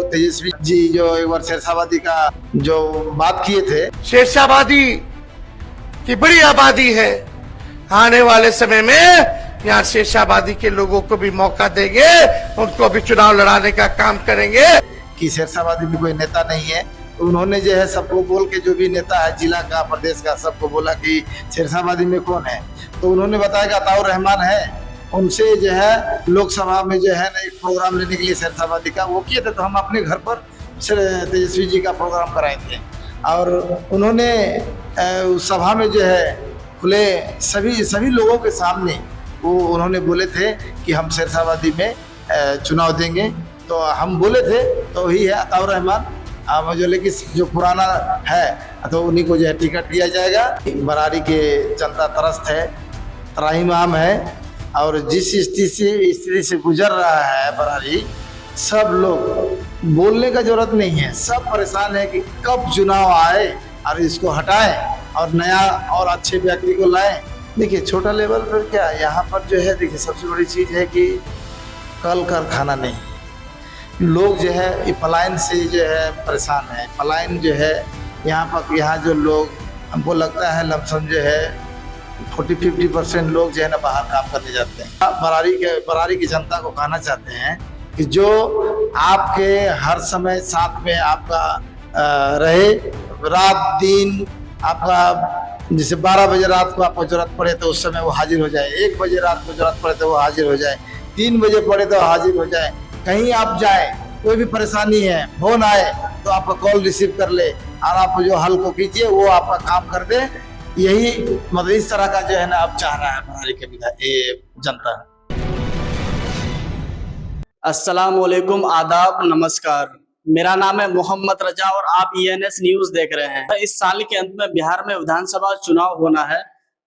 तेजस्वी जी जो एक बार शेरशाहबादी का जो बात किए थे, शेरशाहबादी की बड़ी आबादी है। आने वाले समय में यहाँ शेरशाहबादी के लोगों को भी मौका देंगे, उनको भी चुनाव लड़ाने का काम करेंगे। कि शेरशाहबादी भी कोई नेता नहीं है। तो उन्होंने जो है सबको बोल के, जो भी नेता है जिला का, प्रदेश का, सबको बोला कि शेरशाहबादी में कौन है। तो उन्होंने बताया कि अताउर रहमान है। उनसे जो है लोकसभा में जो है ना एक प्रोग्राम लेने के लिए शेरशाहबादी का वो किए थे। तो हम अपने घर पर तेजस्वी जी का प्रोग्राम कराए थे और उन्होंने उस सभा में जो है खुले सभी लोगों के सामने वो उन्होंने बोले थे कि हम शेरशाहबादी में चुनाव देंगे। तो हम बोले थे तो वही है अताउर रहमान। जो लेकिन जो पुराना है तो उन्हीं को जो है टिकट दिया जाएगा। बरारी के जनता त्रस्त है, त्राहिमाम है और जिस स्थिति से गुजर रहा है बरारी, सब लोग बोलने का जरूरत नहीं है, सब परेशान है कि कब चुनाव आए और इसको हटाएं और नया और अच्छे व्यक्ति को लाएं। देखिए छोटा लेवल पर क्या यहाँ पर जो है, देखिए सबसे बड़ी चीज़ है कि कल कारखाना नहीं, लोग जो है पलायन से जो है परेशान है। पलायन जो है यहाँ जो लोग, हमको लगता है लमसम जो है 40-50% लोग जो है ना बाहर काम करने जाते हैं। बरारी की जनता को कहना चाहते हैं कि जो आपके हर समय साथ में आपका रहे, रात दिन आपका, जैसे 12 बजे रात को आपको जरूरत पड़े तो उस समय वो हाजिर हो जाए, 1 बजे रात को जरूरत पड़े तो वो हाजिर हो जाए, 3 बजे पड़े तो हाजिर हो जाए। कहीं आप जाए, कोई भी परेशानी है, फोन आए तो आपका कॉल रिसीव कर ले और आप जो हल को कीजिए, वो आपका काम कर दे। यही मतलब इस तरह का जो है ना अब चाह रहा है बरारी के ये जनता। अस्सलाम वालेकुम, आदाब, नमस्कार। मेरा नाम है मोहम्मद रजा और आप ENS न्यूज देख रहे हैं। इस साल के अंत में बिहार में विधानसभा चुनाव होना है,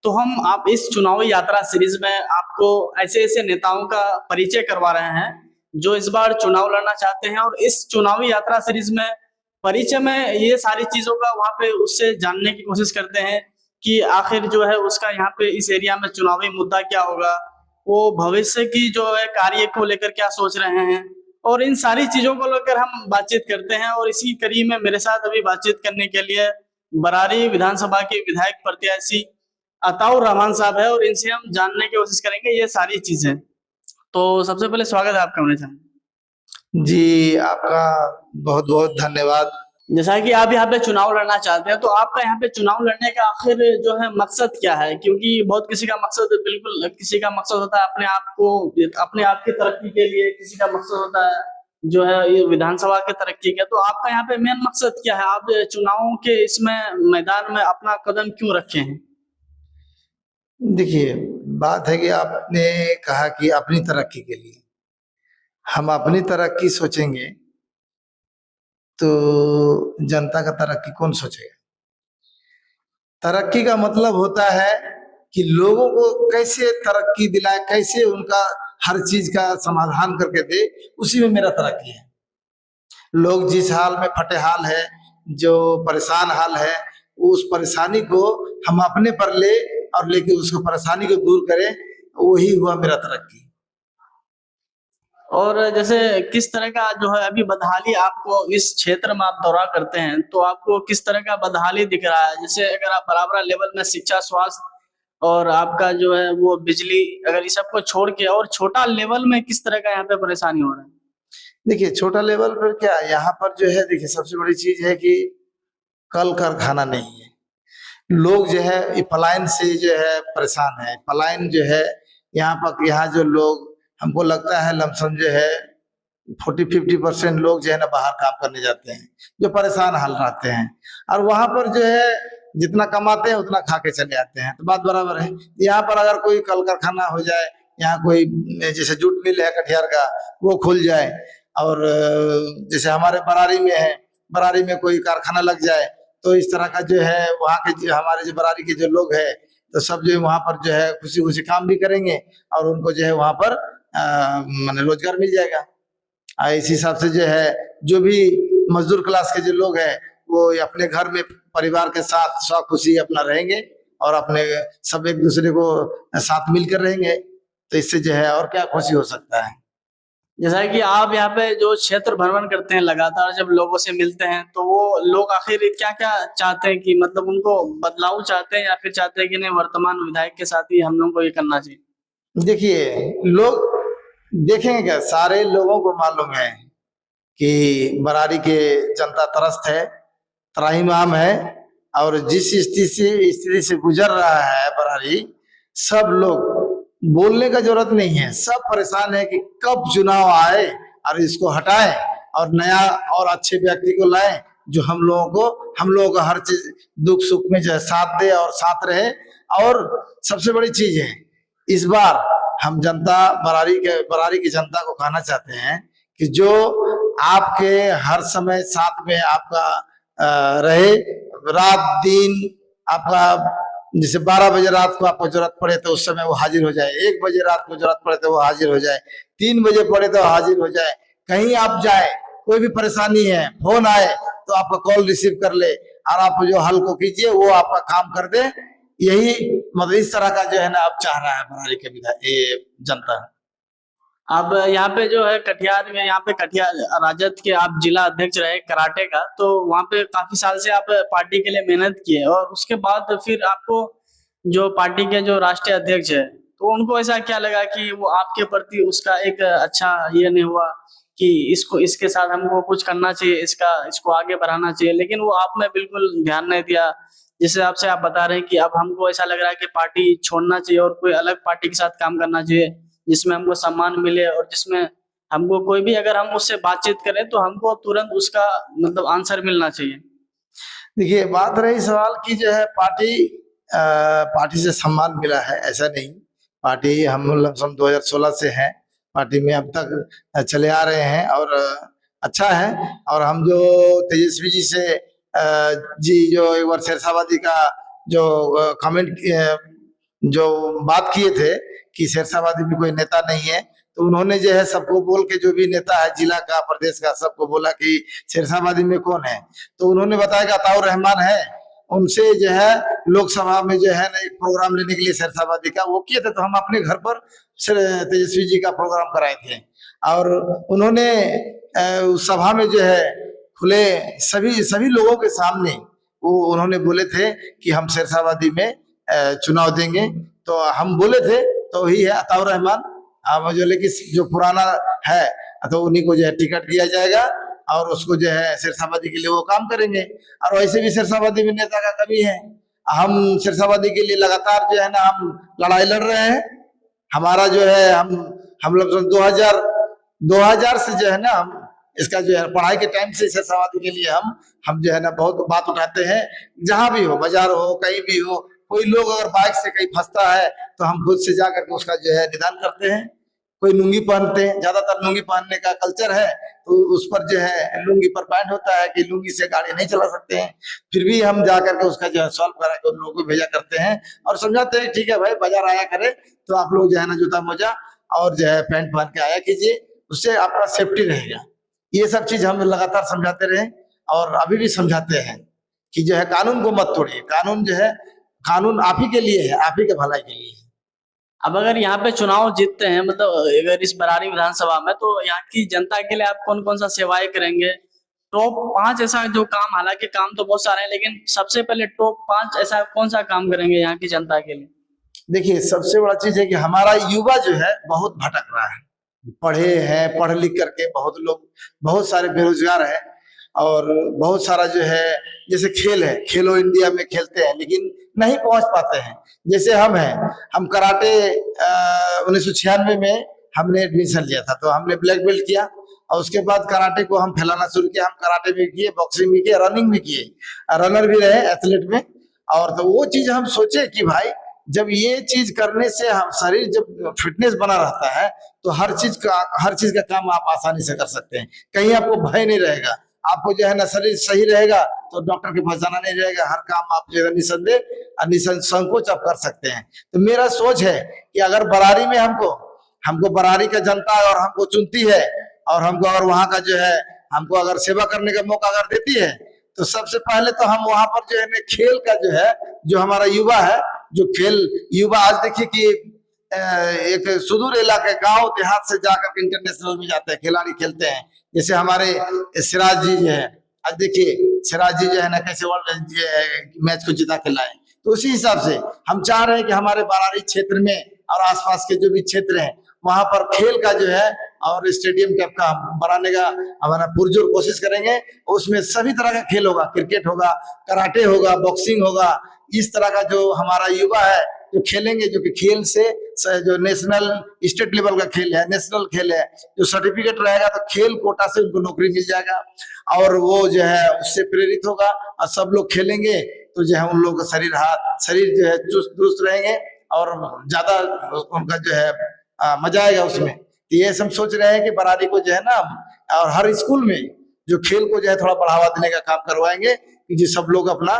तो हम आप इस चुनावी यात्रा सीरीज में आपको ऐसे ऐसे नेताओं का परिचय करवा रहे हैं जो इस बार चुनाव लड़ना चाहते हैं। और इस चुनावी यात्रा सीरीज में परिचय में ये सारी चीजों का वहां पे उससे जानने की कोशिश करते हैं कि आखिर जो है उसका यहाँ पे इस एरिया में चुनावी मुद्दा क्या होगा, वो भविष्य की जो है कार्य को लेकर क्या सोच रहे हैं, और इन सारी चीजों को लेकर हम बातचीत करते हैं। और इसी कड़ी में मेरे साथ अभी बातचीत करने के लिए बरारी विधानसभा के विधायक प्रत्याशी अताउर रहमान साहब है और इनसे हम जानने की कोशिश करेंगे ये सारी चीजें। तो सबसे पहले स्वागत है आपका मेरे साथ। जी आपका बहुत बहुत धन्यवाद। जैसा कि आप यहाँ पे चुनाव लड़ना चाहते हैं, तो आपका यहाँ पे चुनाव लड़ने का आखिर जो है मकसद क्या है? क्योंकि बहुत किसी का मकसद, बिल्कुल किसी का मकसद होता है अपने आप को, अपने आप की तरक्की के लिए, किसी का मकसद होता है जो है ये विधानसभा की तरक्की का। तो आपका यहाँ पे मेन मकसद क्या है? आप चुनावों के इसमें मैदान में अपना कदम क्यों रखे हैं? देखिए बात है कि आपने कहा कि अपनी तरक्की के लिए, हम अपनी तरक्की सोचेंगे तो जनता का तरक्की कौन सोचेगा? तरक्की का मतलब होता है कि लोगों को कैसे तरक्की दिलाए, कैसे उनका हर चीज का समाधान करके दे, उसी में मेरा तरक्की है। लोग जिस हाल में फटे हाल है, जो परेशान हाल है, उस परेशानी को हम अपने पर ले और लेके उसको परेशानी को दूर करें, वही हुआ मेरा तरक्की। और जैसे किस तरह का जो है अभी बदहाली आपको इस क्षेत्र में आप दौरा करते हैं, तो आपको किस तरह का बदहाली दिख रहा है? जैसे अगर आप बराबर लेवल में शिक्षा, स्वास्थ्य और आपका जो है वो बिजली, अगर इस सबको छोड़ के और छोटा लेवल में किस तरह का यहाँ पे परेशानी हो रहा है? देखिए छोटा लेवल पर क्या यहाँ पर जो है, देखिए सबसे बड़ी चीज है कि कल कारखाना नहीं है। लोग जो है पलायन से जो है परेशान है। पलायन जो है यहाँ जो लोग, हमको लगता है लमसम जो है 40-50% लोग जो है ना बाहर काम करने जाते हैं, जो परेशान हाल रहते हैं, और वहां पर जो है जितना कमाते हैं उतना खा के चले आते हैं। तो बात बराबर है। यहाँ पर अगर कोई कल कारखाना हो जाए, यहाँ कोई जैसे जूट मिल है कटिहार का, वो खुल जाए, और जैसे हमारे बरारी में है, बरारी में कोई कारखाना लग जाए, तो इस तरह का जो है वहाँ के हमारे जो बरारी के जो लोग हैं, तो सब जो है वहाँ पर जो है खुशी खुशी काम भी करेंगे और उनको जो है वहाँ पर माने रोजगार मिल जाएगा। इस हिसाब से जो है जो भी मजदूर क्लास के जो लोग हैं, वो अपने घर में परिवार के साथ खुशी अपना रहेंगे और अपने सब एक दूसरे को साथ मिलकर रहेंगे। तो इससे जो है और क्या खुशी हो सकता है। जैसा कि आप यहाँ पे जो क्षेत्र भ्रमण करते हैं लगातार, जब लोगों से मिलते हैं तो वो लोग आखिर क्या क्या चाहते हैं, कि मतलब उनको बदलाव चाहते हैं या फिर चाहते हैं कि नहीं वर्तमान विधायक के साथ ही हम लोगों को ये करना चाहिए? देखिए, लोग देखेंगे क्या, सारे लोगों को मालूम है कि बरारी के जनता त्रस्त है, त्राहिमाम है, और जिस स्थिति से गुजर रहा है बरारी, सब लोग, बोलने का जरूरत नहीं है, सब परेशान है कि कब चुनाव आए और इसको हटाएं और नया और अच्छे व्यक्ति को लाएं जो हम लोगों को हर चीज दुख सुख में जो है साथ दे और साथ रहे। और सबसे बड़ी चीज है, इस बार हम जनता बरारी की जनता को कहना चाहते हैं कि जो आपके हर समय साथ में आपका रहे, रात दिन आपका, जैसे 12 बजे रात को आपको जरूरत पड़े तो उस समय वो हाजिर हो जाए, 1 बजे रात को जरूरत पड़े तो वो हाजिर हो जाए, 3 बजे पड़े तो हाजिर हो जाए, कहीं आप जाए, कोई भी परेशानी है, फोन आए तो आपका कॉल रिसीव कर ले और आप जो हल को कीजिए, वो आपका काम कर दे। यही मतलब इस तरह का जो है ना अब चाह रहा है बरारी के विधायक जनता। अब यहाँ पे जो है कटिहार में, यहाँ पे कटिहार राजद के आप जिला अध्यक्ष रहे कराटे का, तो वहाँ पे काफी साल से आप पार्टी के लिए मेहनत किए और उसके बाद फिर आपको जो पार्टी के जो राष्ट्रीय अध्यक्ष है, तो उनको ऐसा क्या लगा कि वो आपके प्रति उसका एक अच्छा ये नहीं हुआ कि इसको, इसके साथ हमको कुछ करना चाहिए, इसको आगे बढ़ाना चाहिए, लेकिन वो आप में बिल्कुल ध्यान नहीं दिया, जिस हिसाब से आप बता रहे हैं कि अब हमको ऐसा लग रहा है कि पार्टी छोड़ना चाहिए और कोई अलग पार्टी के साथ काम करना चाहिए जिसमें हमको सम्मान मिले और जिसमें हमको कोई भी अगर हम उससे बातचीत करें तो हमको तुरंत उसका मतलब आंसर मिलना चाहिए। देखिए, बात रही सवाल की जो है पार्टी से सम्मान मिला है, ऐसा नहीं। पार्टी हम सन 2016 से है पार्टी में, अब तक चले आ रहे हैं और अच्छा है। और हम जो तेजस्वी जी से जी जो एक बार शेरशाहबादी का जो कमेंट जो बात किए थे कि शेरशाहबादी में कोई नेता नहीं है, तो उन्होंने जो है सबको बोल के, जो भी नेता है जिला का प्रदेश का, सबको बोला कि शेरशाहबादी में कौन है, तो उन्होंने बताया कि अताउर रहमान है, उनसे जो है लोकसभा में जो है ना एक प्रोग्राम लेने के लिए शेरशाहबादी का वो किए थे, तो हम अपने घर पर तेजस्वी जी का प्रोग्राम कराए थे और उन्होंने उस सभा में जो है खुले सभी लोगों के सामने वो उन्होंने बोले थे कि हम शेरशाहबादी में चुनाव देंगे। तो हम बोले थे तो वही है अताउर रहमान, जो लेकिन जो पुराना है तो उन्हीं को जो है टिकट दिया जाएगा और उसको जो है शेरशाहबादी के लिए वो काम करेंगे। और वैसे भी शेरशाहबादी में नेता का कमी है, हम शेरशाहबादी के लिए लगातार जो है ना हम लड़ाई लड़ रहे हैं। हमारा जो है हम लोग 2000 से जो है ना हम इसका जो है पढ़ाई के टाइम से शेरशाहबादी के लिए हम जो है ना बहुत बात उठाते हैं, जहां भी हो, बाजार हो, कहीं भी हो, कोई लोग अगर बाइक से कहीं फंसता है तो हम खुद से जाकर के उसका जो है निदान करते हैं। कोई लुंगी पहनते हैं, ज्यादातर लुंगी पहनने का कल्चर है, तो उस पर जो है लुंगी पर बैन होता है कि लुंगी से गाड़ी नहीं चला सकते हैं, फिर भी हम जा करके उसका जो है सॉल्व करा के उन लोगों को भेजा करते हैं और समझाते हैं ठीक है भाई, बाजार आया करे तो आप लोग जो है ना जूता मोजा और जो है पैंट पहन के आया कीजिए, उससे आपका सेफ्टी रहेगा। ये सब चीज हम लगातार समझाते रहे और अभी भी समझाते हैं कि जो है कानून को मत तोड़िए, कानून जो है, कानून आप ही के लिए है, आप ही के भलाई के लिए है। अब अगर यहाँ पे चुनाव जीतते हैं, मतलब अगर इस बरारी विधानसभा में, तो यहाँ की जनता के लिए आप कौन कौन सा सेवाएं करेंगे? टॉप 5 ऐसा जो काम, हालांकि काम तो बहुत सारे हैं, लेकिन सबसे पहले टॉप 5 ऐसा कौन सा काम करेंगे यहाँ की जनता के लिए? देखिए, सबसे बड़ा चीज है कि हमारा युवा जो है बहुत भटक रहा है, पढ़े हैं, पढ़ लिख करके बहुत लोग, बहुत सारे बेरोजगार है और बहुत सारा जो है जैसे खेल है, खेलो इंडिया में खेलते हैं लेकिन नहीं पहुंच पाते हैं। जैसे हम कराटे 1996 में हमने एडमिशन लिया था, तो हमने ब्लैक बेल्ट किया और उसके बाद कराटे को हम फैलाना शुरू किया। हम कराटे भी किए, बॉक्सिंग भी किए, रनिंग भी किए, रनर भी रहे एथलीट में। और तो वो चीज हम सोचे कि भाई जब ये चीज करने से हम शरीर जब फिटनेस बना रहता है तो हर चीज का काम आप आसानी से कर सकते हैं, कहीं आपको भय नहीं रहेगा, आपको जो है ना शरीर सही रहेगा तो डॉक्टर के पास जाना नहीं रहेगा, हर काम आप जो है निसंदेह संकोच आप कर सकते हैं। तो मेरा सोच है कि अगर बरारी में हमको बरारी का जनता और हमको चुनती है और हमको अगर वहां का जो है हमको अगर सेवा करने का मौका अगर देती है, तो सबसे पहले तो हम वहां पर जो है खेल का जो है, जो हमारा युवा है, जो खेल युवा, आज देखिए कि एक सुदूर इलाके गांव देहात से जाकर इंटरनेशनल में जाते हैं, खिलाड़ी खेलते हैं। जैसे हमारे सिराज जी जो है, आज देखिए सिराज जी जो है ना कैसे वर्ल्ड मैच को जिता के लाए। तो उसी हिसाब से हम चाह रहे हैं कि हमारे बरारी क्षेत्र में और आसपास के जो भी क्षेत्र हैं वहां पर खेल का जो है और स्टेडियम टाइप का बनाने का हमारा पुरजोर कोशिश करेंगे। उसमें सभी तरह का खेल होगा, क्रिकेट होगा, कराटे होगा, बॉक्सिंग होगा। इस तरह का जो हमारा युवा है जो खेलेंगे, जो कि खेल से जो नेशनल स्टेट लेवल का खेल है, नेशनल खेल है, जो सर्टिफिकेट रहेगा तो खेल कोटा से उनको नौकरी मिल जाएगा और वो जो है उससे प्रेरित होगा और सब लोग खेलेंगे तो जो है उन लोगों का शरीर जो है चुस्त दुरुस्त रहेंगे और ज्यादा उनका जो है मजा आएगा उसमें। तो ये हम सोच रहे हैं कि बरारी को जो है ना और हर स्कूल में जो खेल को जो है थोड़ा बढ़ावा देने का काम करवाएंगे कि जो सब लोग अपना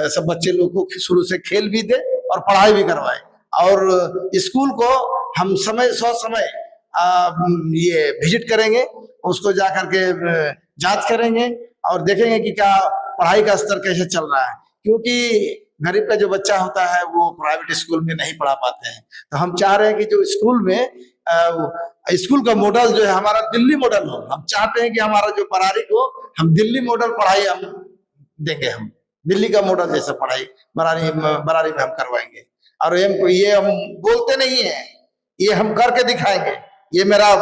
सब बच्चे लोग को शुरू से खेल भी दे और पढ़ाई भी करवाए। और स्कूल को हम समय ये विजिट करेंगे, उसको जा करके जांच करेंगे और देखेंगे कि क्या पढ़ाई का स्तर कैसे चल रहा है, क्योंकि गरीब का जो बच्चा होता है वो प्राइवेट स्कूल में नहीं पढ़ा पाते हैं। तो हम चाह रहे हैं कि जो स्कूल में स्कूल का मॉडल जो है हमारा दिल्ली मॉडल हो। हम चाहते हैं कि हमारा जो बरारी को हम दिल्ली मॉडल पढ़ाई हम देंगे, हम दिल्ली का मॉडल जैसा पढ़ाई बरारी में हम करवाएंगे। और ये हम बोलते नहीं है, ये हम करके दिखाएंगे। ये मेरा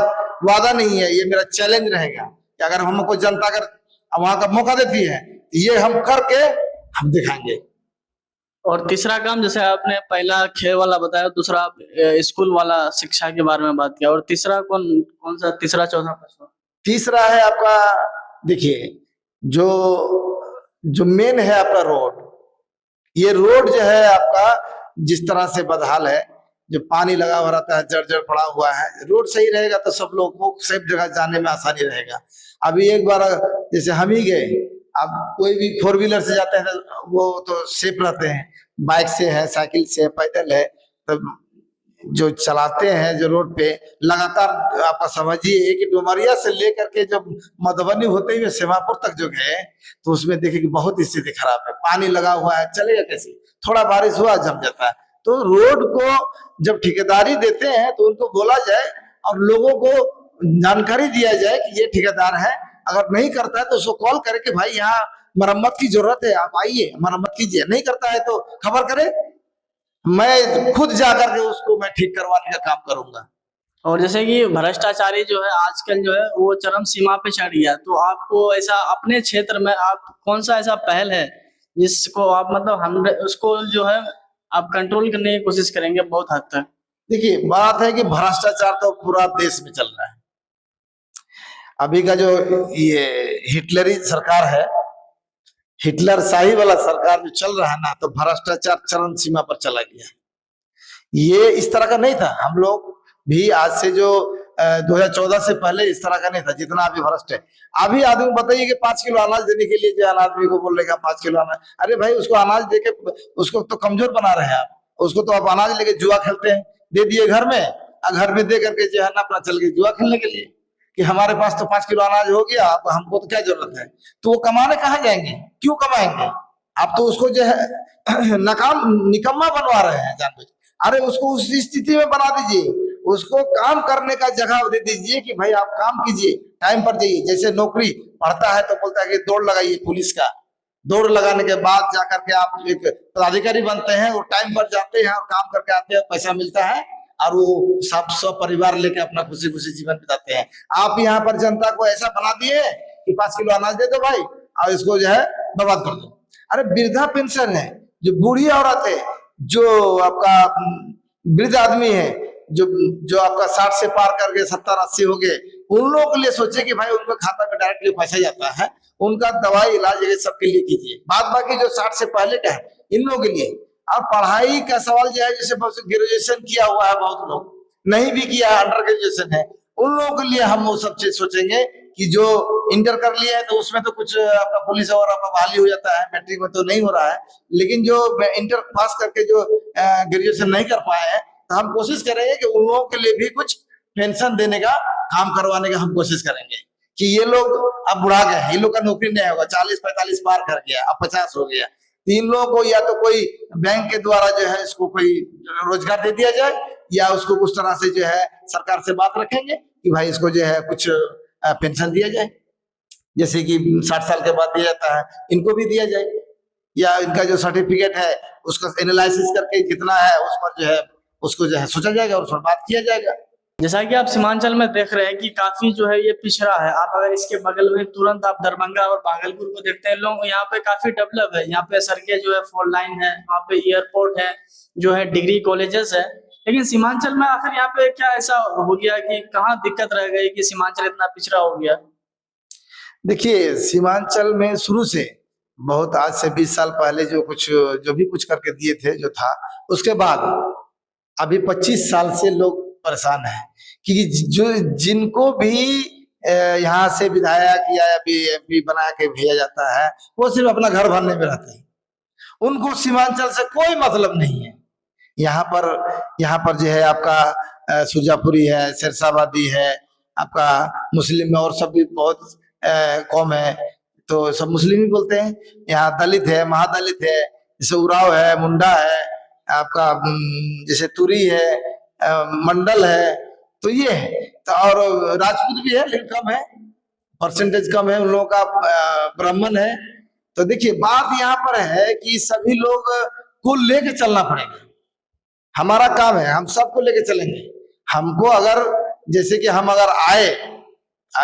वादा नहीं है, ये मेरा चैलेंज रहेगा कि अगर हमको जनता अगर वहां का मौका देती है ये हम करके हम दिखाएंगे। और तीसरा काम, जैसे आपने पहला खेल वाला बताया, दूसरा स्कूल वाला शिक्षा के बारे में बात किया, और तीसरा कौन सा तीसरा चौथा प्रश्न? तीसरा है आपका, देखिए जो मेन है आपका रोड। ये रोड जो है आपका जिस तरह से बदहाल है, जो पानी लगा हुआ रहता है, जड़ पड़ा हुआ है, रोड सही रहेगा तो सब लोग को सेफ जगह जाने में आसानी रहेगा। अभी एक बार जैसे हम ही गए, अब कोई भी 4 व्हीलर से जाते हैं वो तो सेफ रहते हैं, बाइक से है, साइकिल से है, पैदल है, तो जो चलाते हैं जो रोड पे लगातार आप समझिए कि डुमरिया से लेकर के जब मधुबनी होते हुए सेमापुर तक जो गए तो उसमें देखे कि बहुत स्थिति खराब है, पानी लगा हुआ है, चलेगा कैसे, थोड़ा बारिश हुआ जम जाता है। तो रोड को जब ठेकेदारी देते हैं तो उनको बोला जाए और लोगों को जानकारी दिया जाए कि ये ठेकेदार है, अगर नहीं करता है तो उसको कॉल करे कि भाई यहाँ मरम्मत की जरूरत है, आप आइए मरम्मत कीजिए। नहीं करता है तो खबर करे, मैं खुद जाकर के उसको मैं ठीक करवाने का काम करूंगा। और जैसे कि भ्रष्टाचारी जो है आजकल जो है वो चरम सीमा पे चढ़ गया, तो आपको ऐसा अपने क्षेत्र में आप कौन सा ऐसा पहल है जिसको आप मतलब हम उसको जो है आप कंट्रोल करने की कोशिश करेंगे बहुत हद तक? देखिए बात है कि भ्रष्टाचार तो पूरा देश में चल रहा है। अभी का जो ये हिटलरी सरकार है, हिटलर शाही वाला सरकार जो चल रहा है ना, तो भ्रष्टाचार चरम सीमा पर चला गया। ये इस तरह का नहीं था, हम लोग भी आज से जो 2014 से पहले इस तरह का नहीं था जितना अभी भ्रष्ट है। अभी आदमी बताइए कि 5 किलो अनाज देने के लिए जो आदमी को बोल रहेगा 5 किलो अनाज, अरे भाई उसको अनाज देके उसको तो कमजोर बना रहे हैं आप, उसको तो आप अनाज लेके जुआ खेलते हैं, दे दिए घर में, घर में दे करके जो है ना अपना चल गए जुआ खेलने के लिए कि हमारे पास तो 5 किलो अनाज हो गया, आप हमको तो क्या जरूरत है। तो वो कमाने कहाँ जाएंगे, क्यों कमाएंगे? आप तो उसको जो है निकम्मा बनवा रहे हैं जानबूझ। अरे उसको उस स्थिति में बना दीजिए, उसको काम करने का जगह दे दीजिए कि भाई आप काम कीजिए, टाइम पर जाइए। जैसे नौकरी पढ़ता है तो बोलता है कि दौड़ लगाइए पुलिस का, दौड़ लगाने के बाद जाकर के आप एक पदाधिकारी बनते हैं, वो टाइम पर जाते हैं और काम करके आते हैं, पैसा मिलता है और वो सब परिवार लेके अपना खुशी खुशी जीवन बिताते हैं। आप यहाँ पर जनता को ऐसा बना दिए कि 5 किलो अनाज दे दो भाई और इसको जो है बर्बाद कर दो। अरे वृद्धा पेंशन है, जो बूढ़ी औरत है, जो आपका वृद्ध आदमी है, जो आपका 60 से पार करके 70-80 हो गए, उन लोगों के लिए सोचे कि भाई उनका खाता में डायरेक्टली पैसा जाता है, उनका दवाई इलाज ये सबके लिए कीजिए। बाद बाकी जो 60 से पहले का है इन लोगों के लिए। और पढ़ाई का सवाल जो है, जैसे ग्रेजुएशन किया हुआ है, बहुत लोग नहीं भी किया है, अंडर ग्रेजुएशन है, उन लोगों के लिए हम वो सब चीज सोचेंगे कि जो इंटर कर लिया है तो उसमें तो कुछ आपका पुलिस और आपका बहाली हो जाता है, मैट्रिक में तो नहीं हो रहा है, लेकिन जो इंटर पास करके जो ग्रेजुएशन नहीं कर पाए हैं तो हम कोशिश करेंगे कि उन लोगों के लिए भी कुछ पेंशन देने का काम करवाने का हम कोशिश करेंगे कि ये लोग अब बुढ़ा गए, ये लोग का नौकरी नहीं होगा, 40-45 पार कर गया, अब 50 हो गया, 3 लोगों को या तो कोई बैंक के द्वारा जो है इसको कोई रोजगार दे दिया जाए, या उसको कुछ तरह से जो है सरकार से बात रखेंगे कि भाई इसको जो है कुछ पेंशन दिया जाए, जैसे कि 60 साल के बाद दिया जाता है, इनको भी दिया जाए, या इनका जो सर्टिफिकेट है उसका एनालिसिस करके जितना है उस पर जो है उसको जो है सोचा जाएगा और उस पर बात किया जाएगा। जैसा कि आप सीमांचल में देख रहे हैं कि काफी जो है ये पिछड़ा है। आप अगर इसके बगल में तुरंत आप दरभंगा और भागलपुर को देखते हैं, लोग यहाँ पे काफी डेवलप है, यहाँ पे सड़कें जो है 4 लाइन है, वहाँ पे एयरपोर्ट है, जो है डिग्री कॉलेजेस है। लेकिन सीमांचल में आखिर यहाँ पे क्या ऐसा हो गया कि कहाँ दिक्कत रह गई कि सीमांचल इतना पिछड़ा हो गया? देखिए, सीमांचल में शुरू से बहुत, आज से 20 साल पहले जो भी कुछ करके दिए थे जो था, उसके बाद अभी 25 साल से लोग परेशान हैं, क्योंकि जो जिनको भी यहाँ से विधायक या एमपी बना के भेजा जाता है वो सिर्फ अपना घर भरने में रहते हैं, उनको सीमांचल से कोई मतलब नहीं है। यहाँ पर जो है आपका सुरजापुरी है, सिरसाबादी है, आपका मुस्लिम में और सब भी बहुत कौम है, तो सब मुस्लिम ही बोलते हैं। यहाँ दलित है, महादलित है, जैसे उराव है, मुंडा है, आपका जैसे तुरी है, मंडल है, तो ये है। तो और राजपूत भी है लेकिन कम है, परसेंटेज कम है उन लोगों का, ब्राह्मण है। तो देखिए, बात यहाँ पर है कि सभी लोग को लेके चलना पड़ेगा। हमारा काम है, हम सबको लेके चलेंगे। हमको अगर जैसे कि हम अगर आए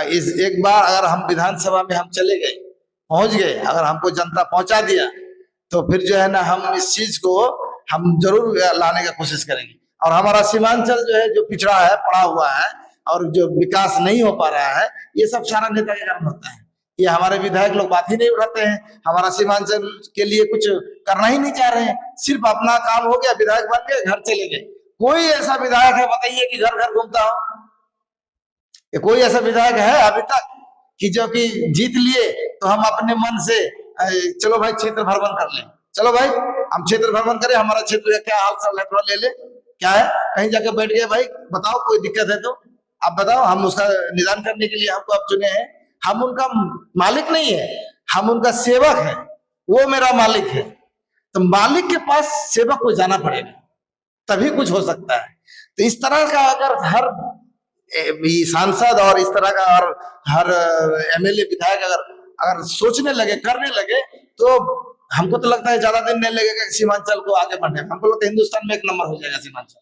इस एक बार अगर हम विधानसभा में हम चले गए, पहुंच गए, अगर हमको जनता पहुंचा दिया तो फिर जो है ना हम इस चीज को हम जरूर लाने का कोशिश करेंगे। और हमारा सीमांचल जो है जो पिछड़ा है, पड़ा हुआ है और जो विकास नहीं हो पा रहा है, ये सब सारा नेता के कारण होता है। ये हमारे विधायक लोग बात ही नहीं उठाते हैं, हमारा सीमांचल के लिए कुछ करना ही नहीं चाह रहे हैं, सिर्फ अपना काम हो गया, विधायक बन गए, घर चले गए। कोई ऐसा विधायक है बताइए कि घर घर घूमता हो? कोई ऐसा विधायक है अभी तक कि जो कि जीत लिए तो हम अपने मन से चलो भाई क्षेत्र भ्रमण कर लें, चलो भाई हम क्षेत्र भ्रमण करें, हमारा क्षेत्र का क्या हाल चल रहा है थोड़ा ले ले, क्या है, कहीं जाके बैठ गए, भाई बताओ कोई दिक्कत है तो आप बताओ, हम उसका निदान करने के लिए हमको आप चुने हैं। हम उनका मालिक नहीं है, हम उनका सेवक है, वो मेरा मालिक है। तो मालिक के पास सेवक को जाना पड़ेगा, तभी कुछ हो सकता है। तो इस तरह का अगर हर सांसद और इस तरह का और हर एमएलए विधायक अगर सोचने लगे, करने लगे, तो हमको तो लगता है ज्यादा दिन नहीं लगेगा सीमांचल को आगे बढ़ने में। हमको लगता है हिंदुस्तान में 1 नंबर हो जाएगा सीमांचल।